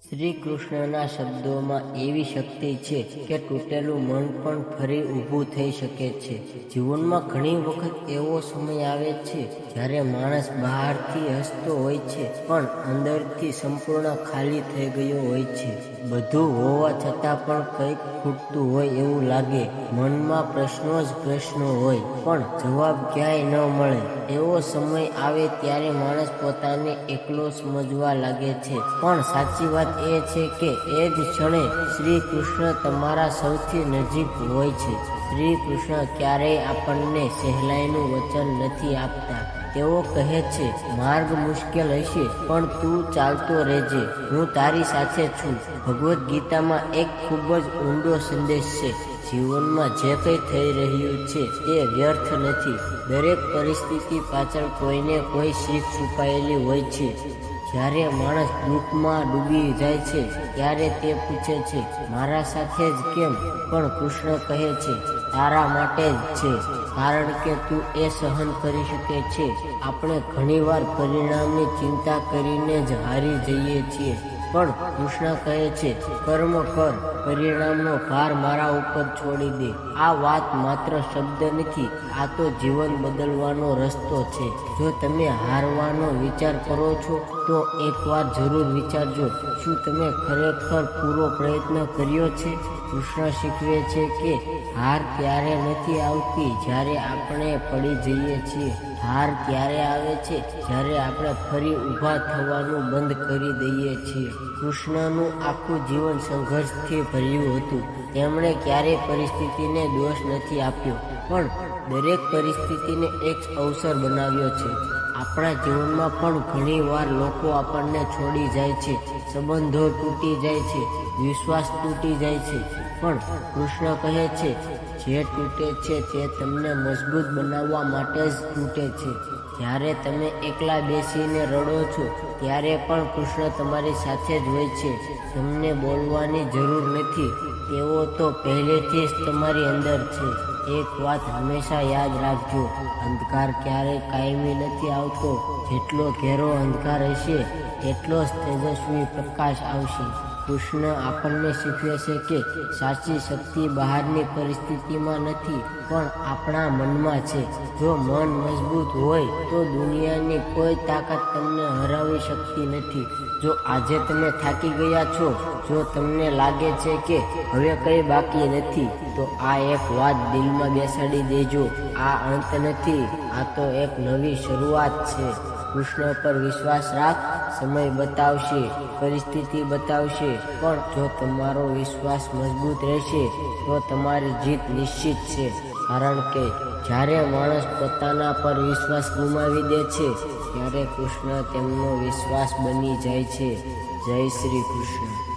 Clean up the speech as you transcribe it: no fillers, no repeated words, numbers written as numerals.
શ્રી કૃષ્ણના શબ્દોમાં એવી શક્તિ છે કે તૂટેલું મન પણ ફરી ઊભું થઈ શકે છે. જીવનમાં ઘણી વખત એવો સમય આવે છે જ્યારે માણસ બહારથી હસતો હોય છે પણ અંદરથી સંપૂર્ણ ખાલી થઈ ગયો હોય છે. બધું હોવા છતાં પણ કંઈક ખૂટતું હોય એવું લાગે. મનમાં પ્રશ્નો જ પ્રશ્નો હોય પણ જવાબ ક્યાંય ન મળે. એવો સમય આવે ત્યારે માણસ પોતાને એકલો સમજવા લાગે છે. પણ સાચી વાત એ છે કે એ જ ક્ષણે શ્રી કૃષ્ણ તમારા સૌથી નજીક હોય છે. શ્રી કૃષ્ણ ક્યારેય આપણને સહેલાઈનું વચન નથી આપતા. તેઓ કહે છે, માર્ગ મુશ્કેલ હશે પણ તું ચાલતો રહેજે, હું તારી સાથે છું. ભગવદ્ ગીતામાં એક ખૂબ જ ઊંડો સંદેશ છે. જીવનમાં જે કંઈ થઈ રહ્યું છે તે વ્યર્થ નથી. દરેક પરિસ્થિતિ પાછળ કોઈને કોઈ શીખ છુપાયેલી હોય છે. જ્યારે માણસ દુઃખમાં ડૂબી જાય છે ત્યારે તે પૂછે છે, મારા સાથે જ કેમ? પણ કૃષ્ણ કહે છે, તારા માટે જ છે, કારણ કે તું એ સહન કરી શકે છે. આપણે ઘણીવાર પરિણામની ચિંતા કરીને જ હારી જઈએ છીએ. પણ કૃષ્ણ કહે છે, કર્મ કર, પરિણામનો ભાર મારા ઉપર છોડી દે. આ વાત માત્ર શબ્દ નથી, આ તો જીવન બદલવાનો રસ્તો છે. જો તમે હારવાનો વિચાર કરો છો તો એકવાર જરૂર વિચારજો, શું તમે ખરેખર પૂરો પ્રયત્ન કર્યો છે? કૃષ્ણ શીખવે છે કે હાર ત્યારે નથી આવતી જ્યારે આપણે પડી જઈએ છીએ. હાર ત્યારે આવે છે જ્યારે આપણે ફરી ઊભા થવાનું બંધ કરી દઈએ છીએ. કૃષ્ણનું આખું જીવન સંઘર્ષથી ભર્યું હતું. તેમણે ક્યારેય પરિસ્થિતિને દોષ નથી આપ્યો, પણ દરેક પરિસ્થિતિને એક અવસર બનાવ્યો છે. આપણા જીવનમાં પણ ઘણી વાર લોકો આપણને છોડી જાય છે, સંબંધો તૂટી જાય છે, વિશ્વાસ તૂટી જાય છે. પણ કૃષ્ણ કહે છે, જે તૂટે છે તે તમને મજબૂત બનાવવા માટે જ તૂટે છે. જ્યારે તમે એકલા બેસીને રડો છો ત્યારે પણ કૃષ્ણ તમારી સાથે જ હોય છે. તમને બોલવાની જરૂર નથી, તેઓ તો પહેલેથી જ તમારી અંદર છે. એક વાત હંમેશા યાદ રાખજો, અંધકાર ક્યારેય કાયમી નથી આવતો. જેટલો ઘેરો અંધકાર હશે એટલો જ તેજસ્વી પ્રકાશ આવશે. કૃષ્ણ આપણને શીખવે છે કે સાચી શક્તિ બહારની પરિસ્થિતિમાં નથી પણ આપણા મનમાં છે. જો મન મજબૂત હોય તો દુનિયાની કોઈ તાકાત તમને હરાવી શકતી નથી. જો આજે તમે થાકી ગયા છો, જો તમને લાગે છે કે હવે કંઈ બાકી નથી, તો આ એક વાત દિલમાં બેસાડી દેજો, આ અંત નથી, આ તો એક નવી શરૂઆત છે. કૃષ્ણ પર વિશ્વાસ રાખ. સમય બતાવશે, પરિસ્થિતિ બતાવશે, પણ જો તમારો વિશ્વાસ મજબૂત રહેશે તો તમારી જીત નિશ્ચિત છે. કારણ કે જ્યારે માણસ પોતાના પર વિશ્વાસ ગુમાવી દે છે ત્યારે કૃષ્ણ તેમનો વિશ્વાસ બની જાય છે. જય શ્રી કૃષ્ણ.